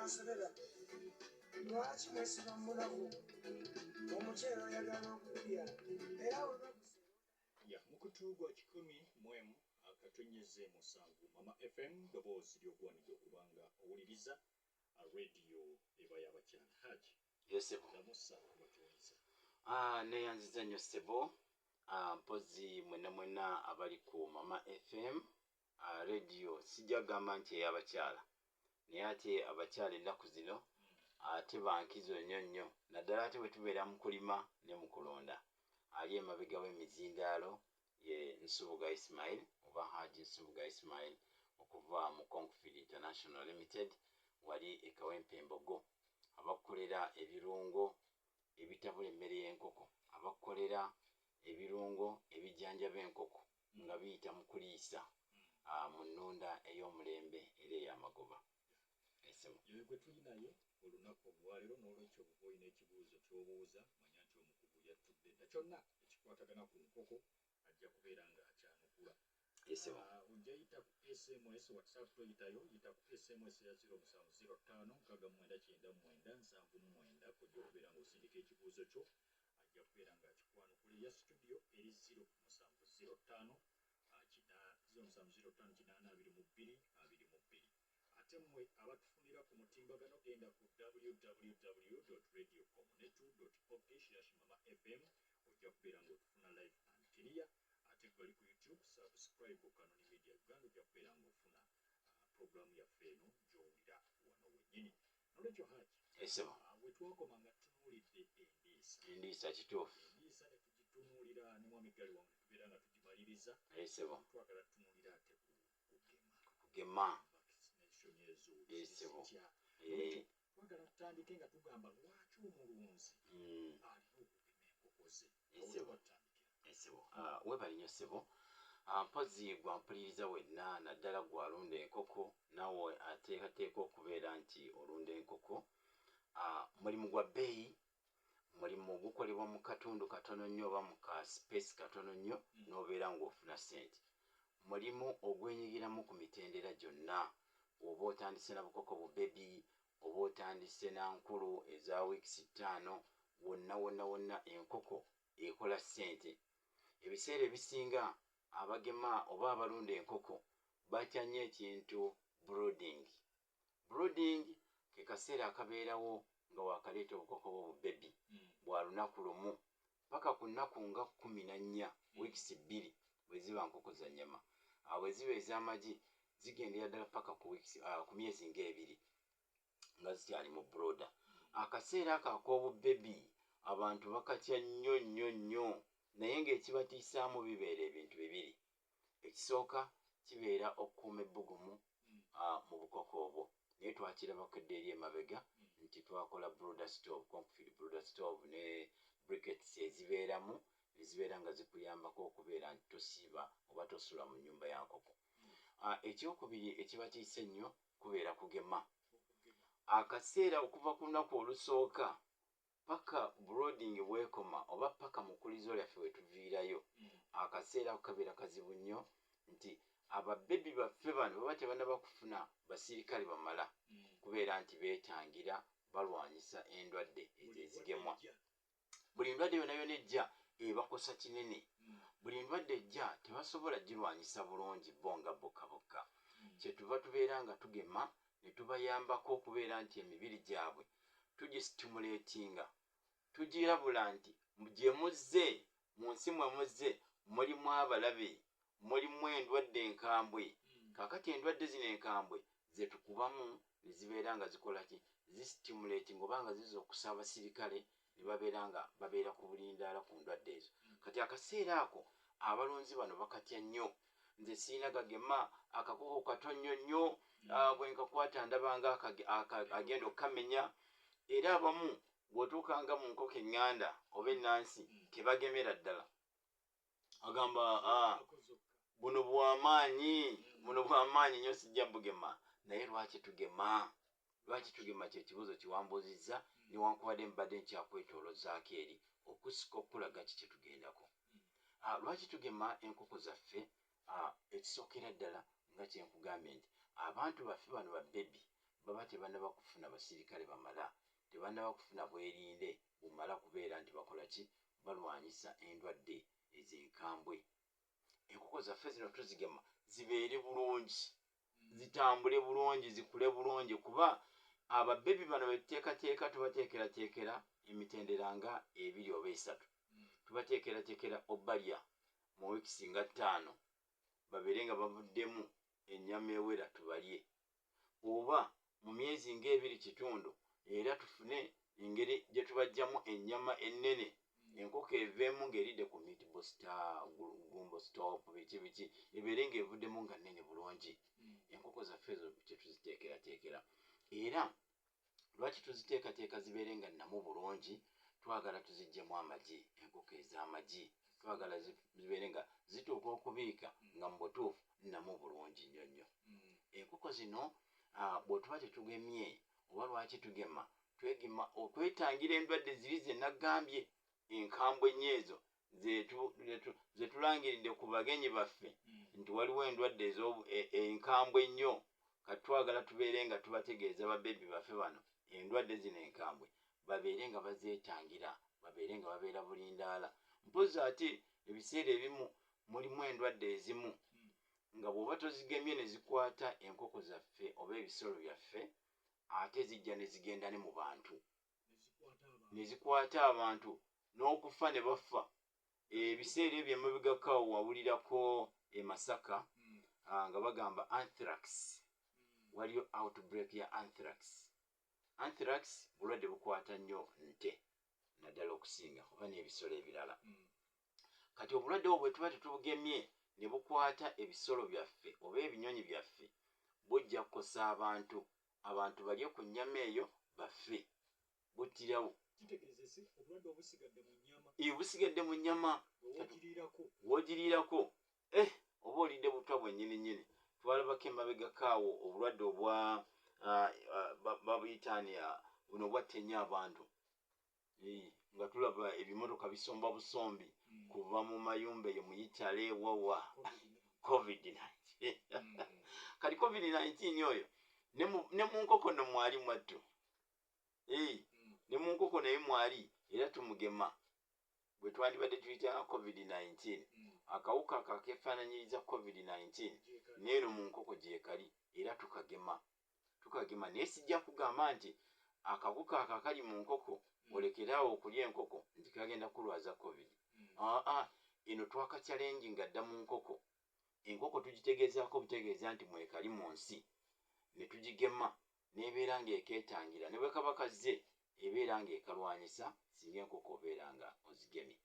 asobera lwaki mwesiba munaku omukyera oyagala okulya era ya mukutu gwa 10 akatonyeze musanvu Mama FM ddoboozi ly'ogwanidde okubanga owuliriza radio eba y'abakyala Haji Yosebo ndamusa kubatuuliza neyanziza nnyo Sebo mpozi mwena abali ku Mama FM radio sijja gamba nti ey'abakyala naye ate abakyala ennaku zino ate bankizo nnyo naddala ate bwe tubeera mu kulima ne mu kulonda ali emabega w'emizindaalo ye Nsubuga Ismail oba Haji Nsubuga Ismail okuva mu Concrete International Limited wali ekawempe Mbogo abakolera ebirungo ebitabula emmere y'enkoko abakolera ebirungo ebijjanjaba enkoko nga biyita mu kuliisa mu nnunda ey'omulembe era ey'amagoba. yewe gwe tuli naye olunaku olwaleero n'olwekyo obuba olina ekibuuzo ky'obuuza manya nti omukugu yattudde dda kyonna ekikwatagana ku nkoko ajja kubeera ng'akyanukula. Ojja yita ku SMS WhatsApp toyitayo yita ku SMS ya 0705699979 kojja okubeera ng'osindika ekibuuzo kyo ajja kubeera ng'akikwanukula. Ya studio eri 0705082222 ate mmwe abatufunira ku mutimbagano genda ku www.radiocomnet2.org/mamafm ojja kubeera ng'otufuna live and clear. Ate gwali ku YouTube subscribe ku Kanoni Media Uganda ojja kubeera ng'ofuna programu yaffe eno gy'owulira wano wennyini. Nolwekyo Haji bwe twakoma nga tutunuulidde endiisa kituufu endiisa ne tugitunuulira ne mwami gali wange tubeera nga tugimaliriza twagala tutunuulira ate kugema twagala tutandike nga tugamba lwaki omulunzi alina okugema enkoko ze. Webali nnyo Sebo mpozi gwampuliriza wenna naddala gwalunda enkoko nawe ateekateeka okubeera nti olunda enkoko mulimu gwa bbeeyi mulimu gukolebwa mu katundu katono nnyo oba mu ka space katono nnyo n'obeera ng'ofuna ssente. Mulimu ogwenyigiramu ku mitendera gyonna oba otandise na bukoko bu bebi oba otandise na nkulu eza wiikisi 5 wonna enkoko ekola ssente. Ebiseera ebisinga abagema oba abalunda enkoko batya nnyo ekintu brooding ke kaseera akabeerawo nga wakaleeta obukoko bwo bebi bwa lunaku lumu paka ku nnaku nga 14 wiikisi 2 bwe ziba nkoko za nnyama. Bwe ziba ez'amagi zigendera ddala paka ku myezi ng'ebiri nga zikyali mu broda. Akaseera ako ak'obubebi abantu bakatya nnyo naye ng'ekibatiisaamu bibeera ebintu bibiri. Ekisooka kibeera okukuuma ebbugumu mu bukoko obwo naye twakirabako edda eri emabega nti twakola broda stove concrete broda stove ne briquettes ezibeeramu ezibeera nga zikuyambako okubeera nti tosiiba oba tosula mu nnyumba ya nkoko. Ekyokubiri ekibatiisa ennyo kubeera kugema. Akaseera okuva ku lunaku olusooka paka brooding bwekoma oba paka mu kulizo lyaffe we tuviirayo akaseera kabeera kazibu nnyo nti ababebi baffe bano baba tebannaba kufuna basirikale bamala kubeera nti beetangira balwanyisa endwadde ezo ezigemwa. Buli ndwadde yonna ejja ebakosa kinene. Buli ndwadde ejja tebasobola girwanyisa bulungi bo nga bokka. Kyetuva tubeera nga tugema ne tubayambako okubeera nti emibiri gyabwe tugistimulatinga tugirabula nti gye muzze mu nsi mwe muzze mulimu abalabe mulimu endwadde enkambwe. Kaakati endwadde zino enkambwe ze tukubamu ne zibeera nga zikola ki zistimulating oba nga ziza okusa abasirikale ne babeera nga babeera ku bulindaala ku ndwadde ezo. Kati akaseera ako abalunzi bano bakatya nnyo. Nze siina gagema akakoko katonyo nnyo bwe nkakwata ndabanga agenda okkamenya era abamu bw'otuukanga mu nkoko eŋŋanda oba ennansi tebagemera ddala agamba buno bw'amaanyi nnyo sijja bugema. Naye lwaki tugema kye kibuuzo kiwambuuzizza newankubadde mbadde nkyakwetooloozaako eri okusika okulaga ki kye tugendako. Lwaki tugema enkoko zaffe? Ekisookera ddala nga kye nkugambye nti abantu baffe bano babebi baba tebannaba kufuna basirikale bamala, tebannaba kufuna bwerinde bumala kubeera nti bakola ki, balwanyisa endwadde ez'enkambwe. Enkoko zaffe zino tuzigema zibeere bulungi, zitambule bulungi, zikule bulungi, kuba ababebi bano betuteekateeka tubateekerateekera emitendera nga 2 oba 3, tubateekerateekera obbalya mu wiikisi nga 5 babeere nga bavuddemu ennyama ewera tubalye, oba mu myezi nga 2.5 era tufune engeri gye tubajjamu ennyama ennene, enkoko eveemu ng'eridde ku meat booster, gumbo stop, biki ebeere ng'evuddemu nga nnene bulungi. Enkoko zaffe ezo kye tuziteekerateekera. Era lwaki tuziteekateeka zibeere nga nnamu bulungi? Twagala tuziggyemu amagi, enkoko ez'amagi twagala zibeere nga zituuka okubiika nga mu butuufu nnamu bulungi nnyo. Enkoko zino bw'otuba tetugemye, oba lwaki tugema? Twegema okwetangira endwadde ziri ze nagambye, enkambwe ennyo ezo ze tulangiridde ku bagenyi baffe nti waliwo endwadde enkambwe ennyo. Kati twagala tubeere nga tubategeeza babebi baffe bano endwadde zino enkambwe babeere nga bazeetangira, babeere nga babeera bulindaala. Mpozi ate ebiseera ebimu mulimu endwadde ezimu nga bw'oba tozigemye ne zikwata enkoko zaffe oba ebisolo byaffe, ate zijja ne zigenda ne mu bantu, ne zikwata abantu n'okufa ne bafa. Ebiseera ebyo emabegakawo wawulirako e Masaka nga bagamba anthrax, waliyo outbreak ya anthrax. Anthrax bulwadde bukwata nnyo nte naddala okusinga oba n'ebisolo ebirala. Kati obulwadde obwo bwe tuba tetubugemye ne bukwata ebisolo byaffe oba ebinyonyi byaffe, bujja kukosa abantu, abantu balye ku nnyama eyo baffe, buttirawo. Busigadde mu nnyama w'ogiriirako, oba olidde butwa bwennyini. Twalabako emabegakaawo obulwadde obwa babuyitaania buno bwatta ennyo abantu, nga tulaba ebimotoka bisomba busombi kuva mu mayumba eyo muyitale wawa COVID-19. Kati COVID-19 oyo ne mu nkoko no mwali mwattu, ne mu nkoko naye mwali era tumugema, bwe twandibadde tuyita COVID-19. Akawuka akakefaananyiriza COVID-19 neeno mu nkoko gyekali era tukagema. Naye sijja kugamba nti akawuka akakali mu nkoko olekeraawo okulya enkoko nti kagenda kulwaza COVID. Eno twakacyalenjinga dda mu nkoko. Enkoko tugitegeezaako butegeeza nti mwekali mu nsi, ne tugigema n'ebeera ng'ekeetangira, ne bwe kaba kazze ebeera ng'ekalwanyisa singa enkoko obeera nga ozigemye.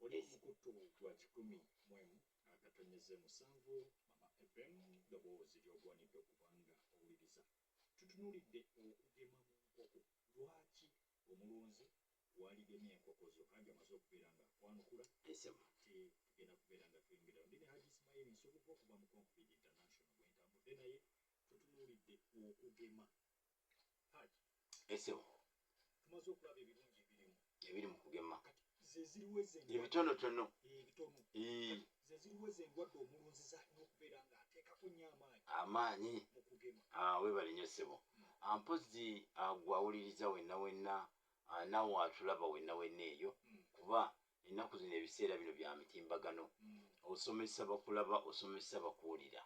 Olukutu lwa 10.7 Mama FM ddoboozi ly'ogwanidde okubanga owuliriza. Tutunuulidde okugema mu nkoko. Lwaki omulunzi waligemye enkoko zo Hajji amaze okubeera nga akwanukula tugenda kubeera nga tuyingira ndi ne Hajji Ismail Nsubuga okuva mu Concrete International bwentambudde naye tutunuulidde okugema. Hajji tumaze okulaba ebirungi ebiri mu kugema, ebitonotono ze ziriweze endwadde omulunzi zalina okubeera ng'ateekako nnyo amaanyi mu kugema. Weebale nnyo ssebo. Mpozzi gwawuliriza wenna naawe atulaba wenna eyo, kuba ennaku zino ebiseera bino bya mitimbagano, osomesa bakulaba, osomesa bakuwulira.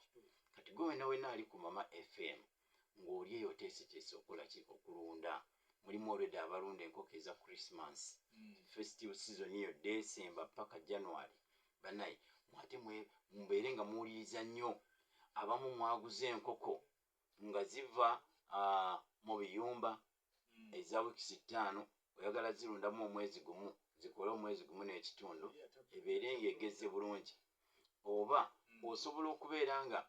Kati gwe wenna ali ku Mama FM ng'oli eyo oteeseteese okukola ki? Okulunda. Mulimu olwedde abalunda enkoko eza Christmas, festive season eyo December paka January. Banaye mwate mubeere nga muwuliriza nnyo. Abamu mwaguze enkoko nga ziva mu biyumba eza wiikisi 5, oyagala zirundamu omwezi gumu, zikole omwezi gumu n'ekitundu, ebeere ng'egezze bulungi. Oba osobola okubeera nga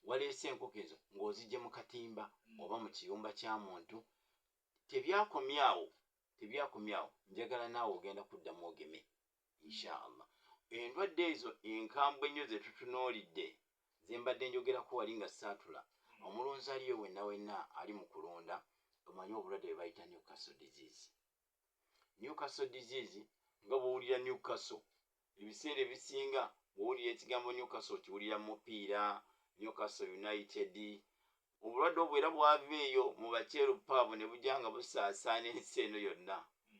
waleese enkoko ezo ng'ozigye mu katimba oba mu kiyumba kya muntu. Tebyakomyawo, njagala naawe ogenda kuddamu ogeme inshallah. Endwadde ezo enkambwe ennyo ze tutunuulidde, ze mbadde njogerako wali nga saatula, omulunzi aliyo wenna ali mu kulunda, omanyi obulwadde bwe bayita Newcastle disease. Newcastle disease nga bw'owulira Newcastle, ebiseera ebisinga bw'owulira ekigambo Newcastle kiwulira mu mupiira, Newcastle United, obulwadde obwo era bwava eyo mu bakyeruppe abo ne bujja nga busaasaana ensi eno yonna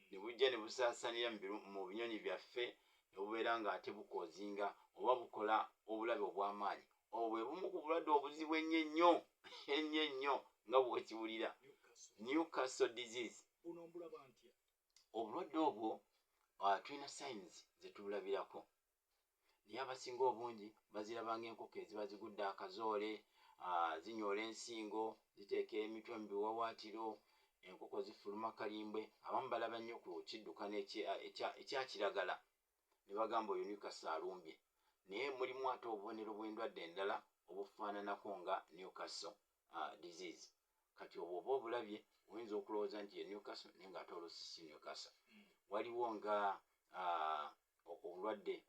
ne bujja ne busaasaanira mu binyonyi byaffe ne bubeera ng'ate bukoozinga oba bukola obulabe obw'amaanyi. obwo bwe bumu ku bulwadde obuzibu ennyo ennyo nga bw'okiwulira, Newcastle disease. Obulwadde obwo tulina signs ze tubulabirako, naye abasinga obungi baziraba ng'enkoko eziba zigudde akazoole, zinyoola ensingo, ziteeka emitwe mu biwawaatiro, enkoko zifuluma kalimbwe. Abamu balaba nnyo ku kiddukano ekya kiragala ne bagamba oyo Newcastle alumbye, naye mulimu ate obubonero bw'endwadde endala obufaananako nga Newcastle disease. Kati obwo oba obulabye oyinza okulowooza nti ye Newcastle naye ng'ate oluusi si Newcastle. Waliwo nga obulwadde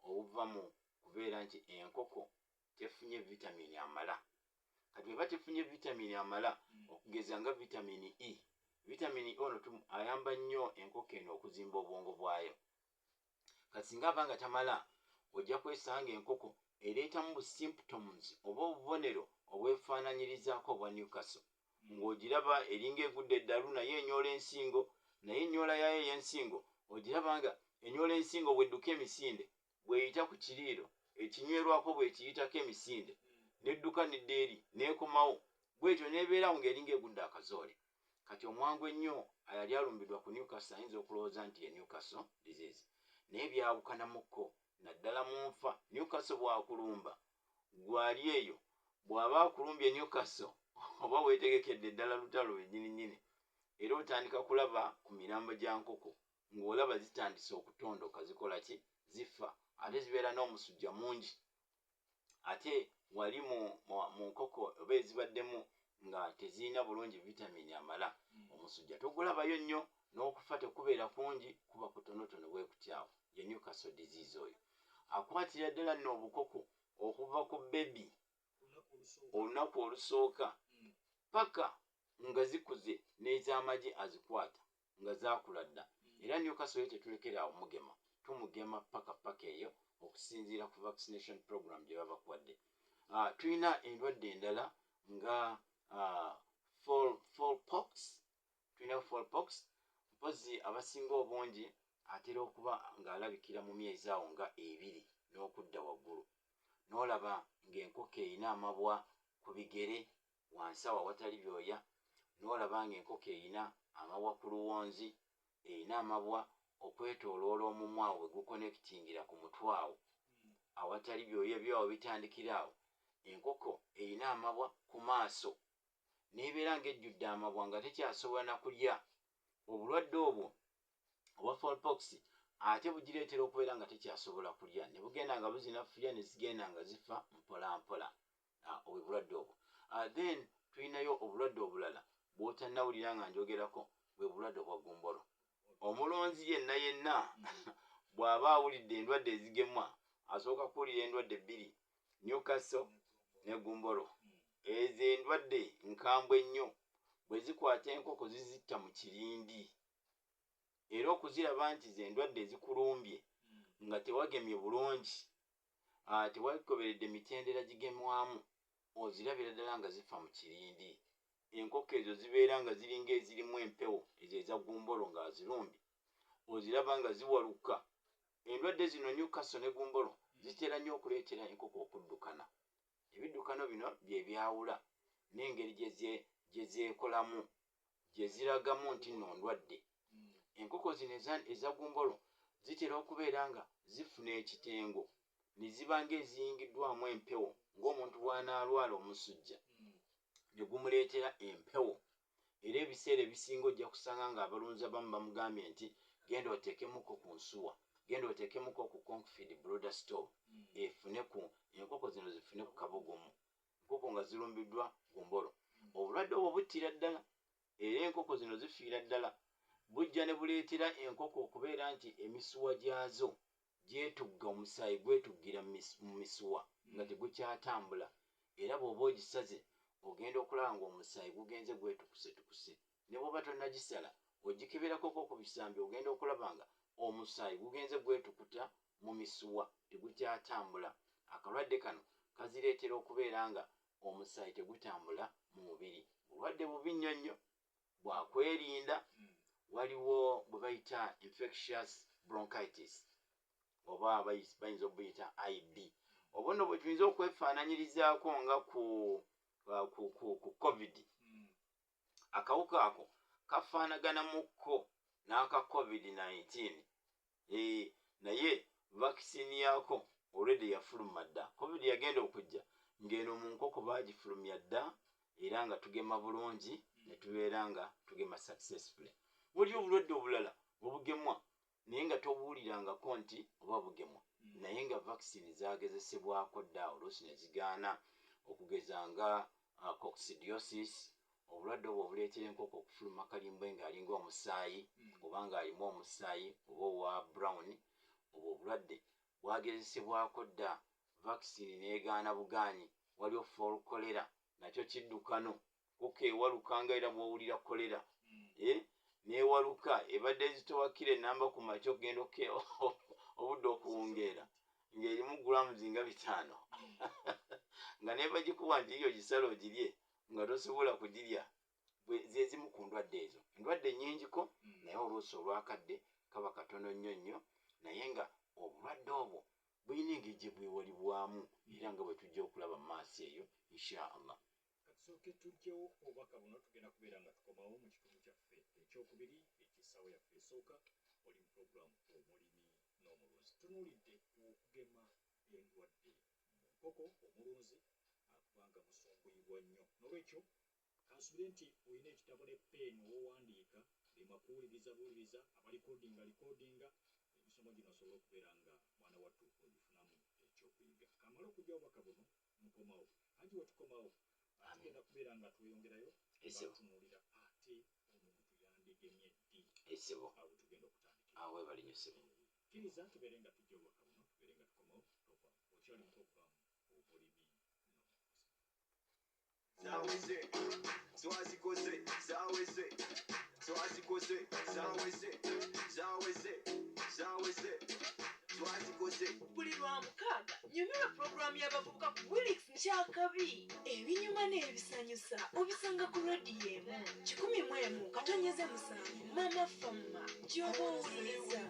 obuva mu kubeera nti enkoko tefunye vitamini amala. Kati eba tefunye vitamini amala, okugeza nga vitamini E. Vitamini E ono ayamba nnyo enkoko eno okuzimba obwongo bwayo. Kati singa aba nga tamala, ojja kwesanga enkoko ereetamu bu symptoms oba obubonero obwefaananyirizaako obwa Newcastle, ng'ogiraba eringa egudde eddalu naye enyoola ensingo, naye ennyoola yayo ey'ensingo ogiraba nga enyoola ensingo bw'edduka emisinde, bw'eyita ku kiriiro ekinywerwako bw'ekiyitako emisinde, n'edduka n'edda eri n'ekomawo, bw'etyo n'ebeerawo ng'eringa egudde akazoole. Kati omwangu ennyo ayali alumbiddwa ku Newcastle ayinza okulowooza nti ye Newcastle disease, naye byawukanamukko naddala mu nfa. Newcastle bw'akulumba gwali eyo, bw'aba akulumbye Newcastle oba weetegekedde ddala lutalo lwennyininyini, era otandika kulaba ku mirambo gya nkoko ng'olaba zitandise okutondoka, zikola ki? Zifa, ate zibeera n'omusujja mungi. Ate wali mu nkoko oba ezibaddemu nga tezirina bulungi vitamini amala, omusujja togulabayo nnyo, n'okufa tekubeera kungi, kuba kutonotono bwe kutyawo. Ye Newcastle disease oyo akwatira ddala nno obukoko okuva ku bebi olunaku olusooka paka nga zikuze, n'ez'amagi azikwata nga zaakula dda. Era Newcastle eyo tetulekeraawo mugema, tumugema paka eyo okusinziira ku vaccination program gye baba bakuwadde. Tulina endwadde endala nga fowlpox. Tulina fowlpox, mpozi abasinga obungi atera okuba ng'alabikira mu myezi awo nga 2 n'okudda waggulu, n'olaba ng'enkoko erina amabwa ku bigere wansi awo awatali byoya, n'olaba ng'enkoko erina amabwa ku luwonzi, erina amabwa okwetooloola omumwa awo we gukonekitingira ku mutwe awo awatali byoya, ebyo awo bitandikira awo. Enkoko erina amabwa ku maaso, n'ebeera ng'ejjudde amabwa nga tekyasobola na kulya. Obulwadde obwo obwa fowlpox ate bugireetera okubeera nga tekyasobola kulya, ne bugenda nga buzinafuya, ne zigenda nga zifa mpola mpola. Obulwadde obwo. Then tulinayo obulwadde obulala bw'otannawulira nga njogerako, bwe bulwadde obwa gumboro. Omulonzi yenna bw'aba awulidde endwadde ezigemwa, asooka kuwulira endwadde 2, Newcastle ne gumboro. Ezo endwadde nkambwe nnyo, bwe zikwata enkoko zizitta mu kirindi, era okuziraba nti ze endwadde ezikulumbye nga tewagemye bulungi, tewakoberedde mitendera gigemwamu, ozirabira ddala nga zifa mu kirindi. Enkoko ezo zibeera nga ziringa ezirimu empewo, ezo eza gumboro ng'azirumbye, oziraba nga ziwaluka. Endwadde zino Newcastle ne gumboro zitera nnyo okuleetera enkoko okuddukana. Ebiddukano bino bye byawula n'engeri gye zeekolamu, gye ziragamu nti nno ndwadde. Enkoko zino eza gumboro zitera okubeera nga zifuna ekitengo, ne ziba ng'eziyingiddwamu empewo, ng'omuntu bw'anaalwala omusujja ne gumuleetera empewo. Era ebiseera ebisinga ojja kusanga ng'abalunzi abamu bamugambye nti genda oteekemuko ku nsuwa, genda oteekemuko ku confeed brooder store, efune ku enkoko zino zifune ku kabugumu, enkoko nga zirumbiddwa gumboro. Obulwadde obwo buttira ddala, era enkoko zino zifiira ddala. Bujja ne buleetera enkoko okubeera nti emisuwa gyazo gyetugga, omusaayi gwetuggira mu misuwa nga tegukyatambula. Era bw'oba ogisaze ogenda okulaba ng'omusaayi gugenze gwetukuse. Ne bw'oba tonnagisala ogikeberako ku bisambi, ogenda okulaba nga omusaayi gugenze gwetukuta mu misuwa, tegukyatambula. Akalwadde kano kazireetera okubeera nga omusaayi tegutambula mu mubiri. Bulwadde bubi nnyo nnyo, bwakwerinda. Waliwo bwe bayita infectious bronchitis oba bayinza okuyita IB. Obuno bwe tuyinza okwefaananyirizaako nga ku COVID. Akawuka ako kafaanagana mukko n'aka COVID-19. Naye vaccine yaako already yafuluma dda. COVID yagenda okujja ng'eno mu nkoko baagifulumya dda era nga tugema bulungi ne tubeera nga tugema successfully. Waliwo obulwadde obulala obugemwa naye nga tobuwulirangako nti oba bugemwa, naye nga vaccine zaagezesebwako dda oluusi ne zigaana, okugeza nga coccidiosis, obulwadde obwo obuleetera enkoko okufuluma kalimbwe ng'alinga omusaayi oba ng'alimu omusaayi oba owa brown. Obwo obulwadde bwagezesebwako dda, vaccine n'egaana bugaanyi. Waliwo fall cholera, nakyo kiddukano, nkoko ewalukanga era bw'owulira kolera n'ewaluka ebadde zitowakira enamba ku makya okugenda obudde okuwungeera ng'erimu grams nga 5 nga neeba gikuwa nti iyo gisala ogirye nga tosobola kugirya. Zezimu ku ndwadde ezo. Endwadde nnyingiko naye oluusi olwakadde kaba katono nnyo nnyo, naye nga obulwadde obwo bulina engeri gye bwewalibwamu era nga bwe tujja okulaba mu maaso eyo inshaallah. Kasooke tujjewo obubaka buno tugenda kubeera nga tukomawo mu kitundu kyaffe ekyokubiri ekisaawa yaffe esooka. Oli mu puroguramu omulimi n'omulunzi. Tunuulidde okugema endwadde mu nkoko omulunzi kubanga musumbuyibwa nnyo. N'olwekyo kansubire nti olina ekitabo ne peeni w'owandiika, lema kuwuliriza buwuliriza, abalikodinga likodinga, emisomo gino osobola okubeera nga mwana wattu ogifunamu ekyokuyiga. Kamala okujja obubaka buno mukomawo. Haji we tukomawo tugenda kubeera nga tweyongerayo batunuulira ate omuntu yandigemye ddi awo tugenda okutandikira. Awe balinyo ssebo. Kkiriza tubeere nga tujja obubaka buno tubeere nga tukomawo tofa. Okyali mu puroguramu obulimi zaweze swazikoze zaweze swazikoze zaweze zaweze zaweze swazikoze. Buli lwa mukaaga nyumirwa puroguramu y'abavubuka ku Wilix Nkyakabi. Ebinyuma n'ebisanyusa obisanga ku rediyo emu 11 katonyeze 7 Mama Fama gy'oba owuliriza.